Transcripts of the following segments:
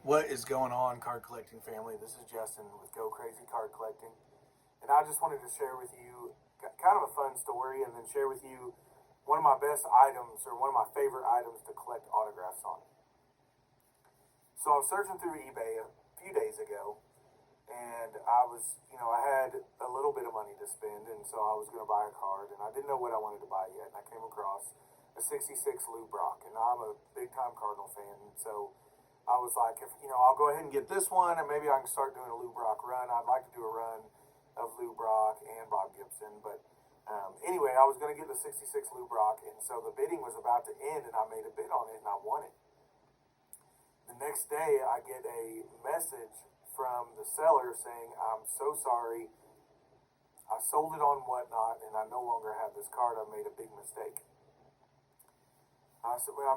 What is going on, card collecting family? This is Justin with Go Crazy Card Collecting, and I just wanted to share with you kind of a fun story, and then share with you one of my best items, or one of my favorite items to collect autographs on. So I was searching through eBay a few days ago, and I had a little bit of money to spend, and so I was going to buy a card, and I didn't know what I wanted to buy yet, and I came across a '66 Lou Brock, and I'm a big time Cardinal fan, and so I was like, if I'll go ahead and get this one, and maybe I can start doing a Lou Brock run. I'd like to do a run of Lou Brock and Bob Gibson, but anyway, I was going to get the '66 Lou Brock, and so the bidding was about to end, and I made a bid on it, and I won it. The next day, I get a message from the seller saying, "I'm so sorry. I sold it on Whatnot, and I no longer have this card. I made a big mistake." I said, "Well,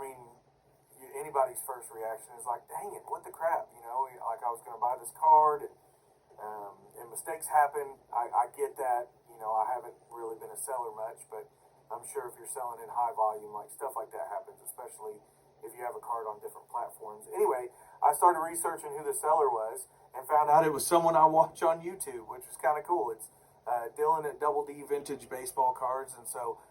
anybody's first reaction is like, dang it, what the crap?" Like I was going to buy this card, and mistakes happen. I get that. I haven't really been a seller much, but I'm sure if you're selling in high volume, like stuff like that happens, especially if you have a card on different platforms. Anyway, I started researching who the seller was and found out it was someone I watch on YouTube, which was kind of cool. It's Dylan at Double D Vintage Baseball Cards, and so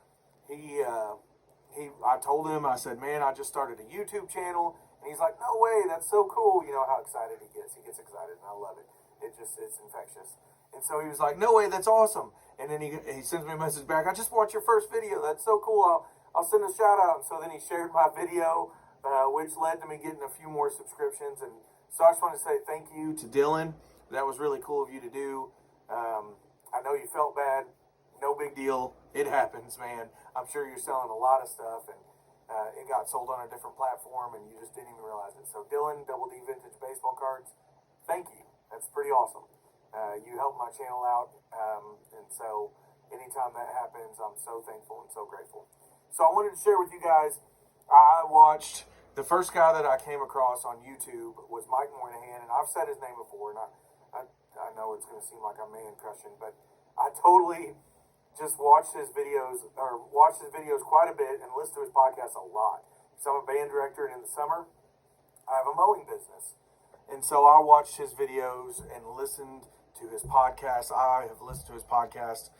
I told him, I said, "Man, I just started a YouTube channel." And he's like, "No way, that's so cool." You know how excited he gets. He gets excited, and I love it. It's infectious. And so he was like, "No way, that's awesome." And then he sends me a message back, "I just watched your first video. That's so cool. I'll send a shout out." And so then he shared my video, which led to me getting a few more subscriptions. And so I just want to say thank you to Dylan. That was really cool of you to do. I know you felt bad. No big deal. It happens, man. I'm sure you're selling a lot of stuff, and it got sold on a different platform, and you just didn't even realize it. So Dylan, Double D Vintage Baseball Cards, thank you. That's pretty awesome. You helped my channel out, and so anytime that happens, I'm so thankful and so grateful. So I wanted to share with you guys, I watched, the first guy that I came across on YouTube was Mike Moynihan, and I've said his name before, and I know it's going to seem like I'm man crushing, but I totally just watch his videos quite a bit and listen to his podcast a lot. So I'm a band director, and in the summer, I have a mowing business. And so I watched his videos and listened to his podcast. I have listened to his podcast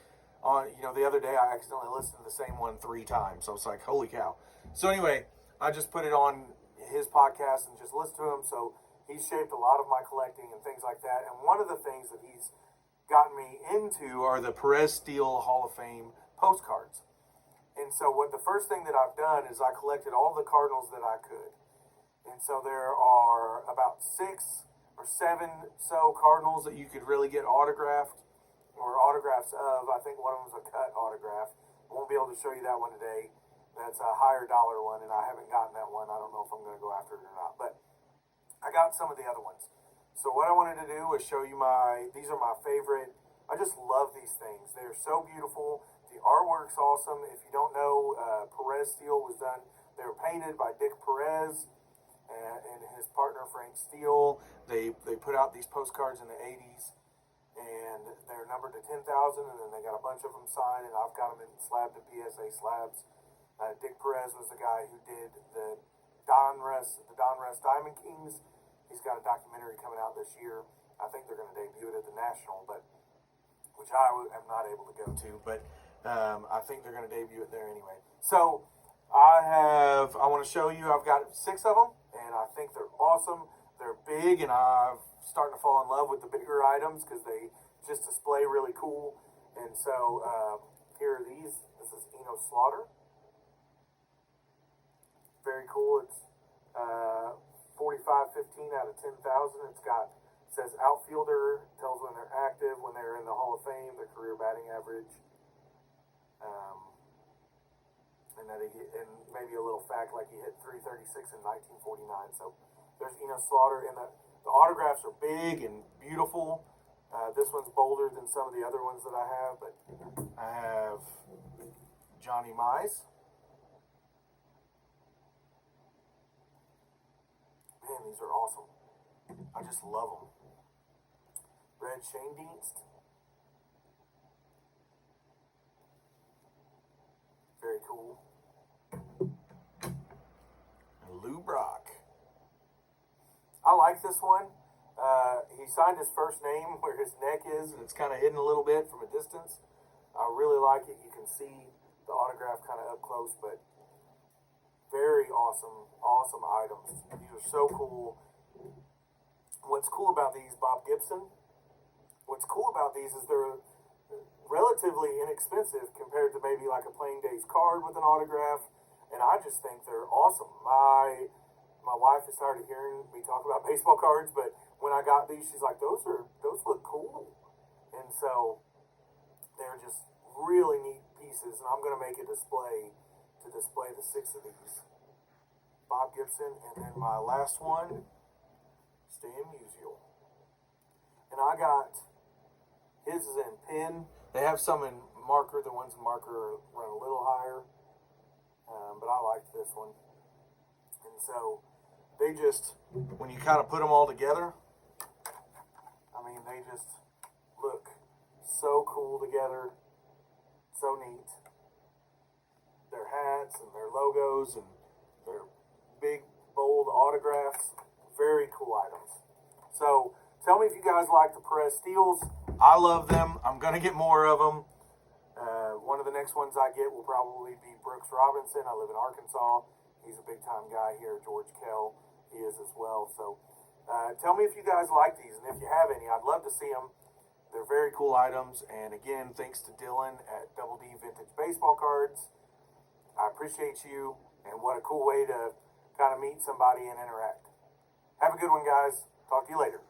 the other day I accidentally listened to the same one 3 times. So I was like, holy cow. So anyway, I just put it on his podcast and just listened to him. So he's shaped a lot of my collecting and things like that. And one of the things that he's gotten me into are the Perez Steele Hall of Fame postcards. And so the first thing that I've done is I collected all the Cardinals that I could. And so there are about 6 or 7 Cardinals that you could really get autographed, or autographs of. I think one of them is a cut autograph. I won't be able to show you that one today. That's a higher dollar one, and I haven't gotten that one. I don't know if I'm going to go after it or not. But I got some of the other ones. So what I wanted to do was show you these are my favorite. I just love these things. They're so beautiful. The artwork's awesome. If you don't know, Perez Steele they were painted by Dick Perez and his partner Frank Steele. They put out these postcards in the 80s, and they're numbered to 10,000, and then they got a bunch of them signed, and I've got them in slabbed to PSA slabs. Dick Perez was the guy who did the Donruss Diamond Kings. He's got a documentary coming out this year. I think they're going to debut it at the National, which I am not able to go to, but I think they're going to debut it there anyway. So I want to show you, I've got 6 of them, and I think they're awesome. They're big, and I'm starting to fall in love with the bigger items because they just display really cool. And so here are these. This is Eno Slaughter. Very cool. It's 45-15 out of 10,000. It says outfielder, tells when they're active, when they're in the Hall of Fame, their career batting average, and maybe a little fact like he hit .336 in 1949. So there's Eno Slaughter, and the autographs are big and beautiful. This one's bolder than some of the other ones that I have, but I have Johnny Mize. Man, these are awesome. I just love them. Red Schoendienst. Very cool. And Lou Brock. I like this one. He signed his first name where his neck is, and it's kind of hidden a little bit from a distance. I really like it. You can see the autograph kind of up close, but very awesome, awesome items. These are so cool. What's cool about these, Bob Gibson, what's cool about these is they're relatively inexpensive compared to maybe like a Playing Days card with an autograph, and I just think they're awesome. My wife is tired of hearing me talk about baseball cards, but when I got these, she's like, those look cool. And so they're just really neat pieces, and I'm going to make a display to display the 6 of these. Bob Gibson, and then my last one, Stan Musial. And I got, his is in pen. They have some in marker. The ones in marker run a little higher, but I liked this one. And so they just, when you kind of put them all together, I mean, they just look so cool together, so neat. Their hats and their logos and their big, bold autographs, very cool items. So tell me if you guys like the Perez Steeles. I love them. I'm going to get more of them. One of the next ones I get will probably be Brooks Robinson. I live in Arkansas. He's a big-time guy here. George Kell, he is as well. So tell me if you guys like these, and if you have any, I'd love to see them. They're very cool items. And again, thanks to Dylan at Double D Vintage Baseball Cards. I appreciate you, and what a cool way to kind of meet somebody and interact. Have a good one, guys. Talk to you later.